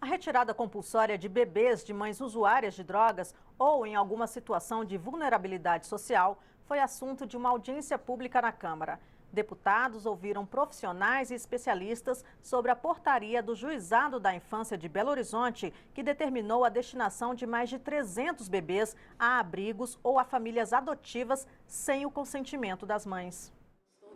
retirada compulsória de bebês de mães usuárias de drogas ou em alguma situação de vulnerabilidade social foi assunto de uma audiência pública na Câmara. Deputados ouviram profissionais e especialistas sobre a portaria do Juizado da Infância de Belo Horizonte, que determinou a destinação de mais de 300 bebês a abrigos ou a famílias adotivas sem o consentimento das mães.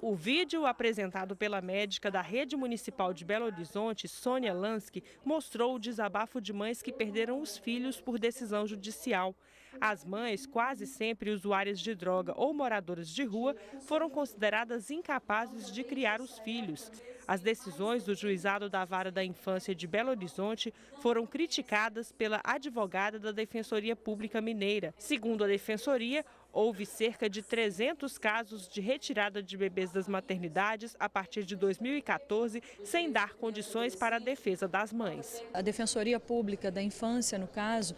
O vídeo apresentado pela médica da Rede Municipal de Belo Horizonte, Sônia Lansky, mostrou o desabafo de mães que perderam os filhos por decisão judicial. As mães, quase sempre usuárias de droga ou moradoras de rua, foram consideradas incapazes de criar os filhos. As decisões do Juizado da Vara da Infância de Belo Horizonte foram criticadas pela advogada da Defensoria Pública Mineira. Segundo a Defensoria, houve cerca de 300 casos de retirada de bebês das maternidades a partir de 2014, sem dar condições para a defesa das mães. A Defensoria Pública da Infância, no caso,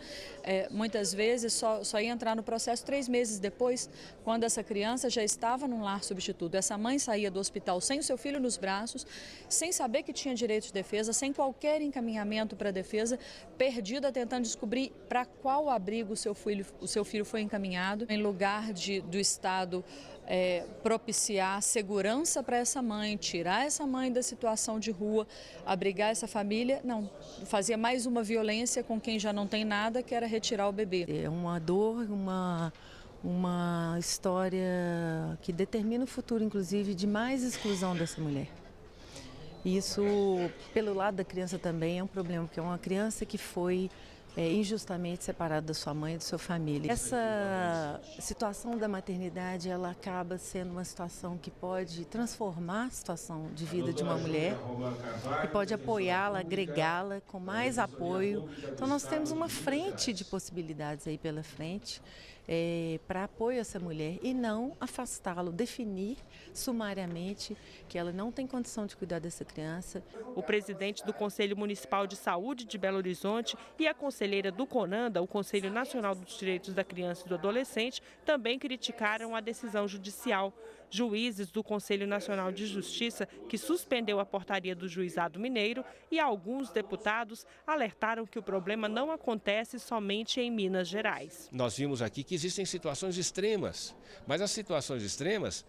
muitas vezes só ia entrar no processo 3 meses depois, quando essa criança já estava num lar substituto. Essa mãe saía do hospital sem o seu filho nos braços, sem saber que tinha direito de defesa, sem qualquer encaminhamento para a defesa, perdida tentando descobrir para qual abrigo o seu filho foi encaminhado, em lugar do Estado propiciar segurança para essa mãe, tirar essa mãe da situação de rua, abrigar essa família, não, fazia mais uma violência com quem já não tem nada, que era retirar o bebê. É uma dor, uma história que determina o futuro, inclusive, de mais exclusão dessa mulher. Isso, pelo lado da criança também, é um problema, porque é uma criança que foi injustamente separada da sua mãe e da sua família. Essa situação da maternidade, ela acaba sendo uma situação que pode transformar a situação de vida de uma mulher e pode apoiá-la, agregá-la com mais apoio. Então nós temos uma frente de possibilidades aí pela frente para apoio a essa mulher e não afastá-lo, definir sumariamente que ela não tem condição de cuidar dessa criança. O presidente do Conselho Municipal de Saúde de Belo Horizonte e a conselheira do CONANDA, o Conselho Nacional dos Direitos da Criança e do Adolescente, também criticaram a decisão judicial. Juízes do Conselho Nacional de Justiça, que suspendeu a portaria do Juizado Mineiro, e alguns deputados alertaram que o problema não acontece somente em Minas Gerais. Nós vimos aqui que existem situações extremas, mas as situações extremas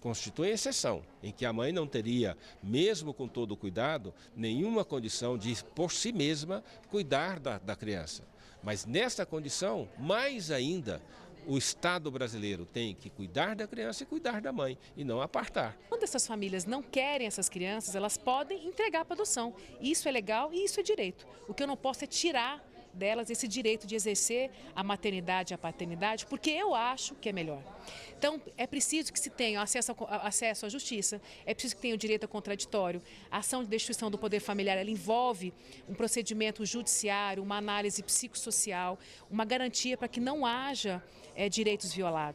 constituem exceção, em que a mãe não teria, mesmo com todo o cuidado, nenhuma condição de, por si mesma, cuidar da criança. Mas nesta condição, mais ainda, o Estado brasileiro tem que cuidar da criança e cuidar da mãe, e não apartar. Quando essas famílias não querem essas crianças, elas podem entregar para adoção. Isso é legal e isso é direito. O que eu não posso é tirar delas esse direito de exercer a maternidade e a paternidade, porque eu acho que é melhor. Então, é preciso que se tenha acesso à justiça, é preciso que tenha o direito ao contraditório. A ação de destituição do poder familiar, ela envolve um procedimento judiciário, uma análise psicossocial, uma garantia para que não haja direitos violados.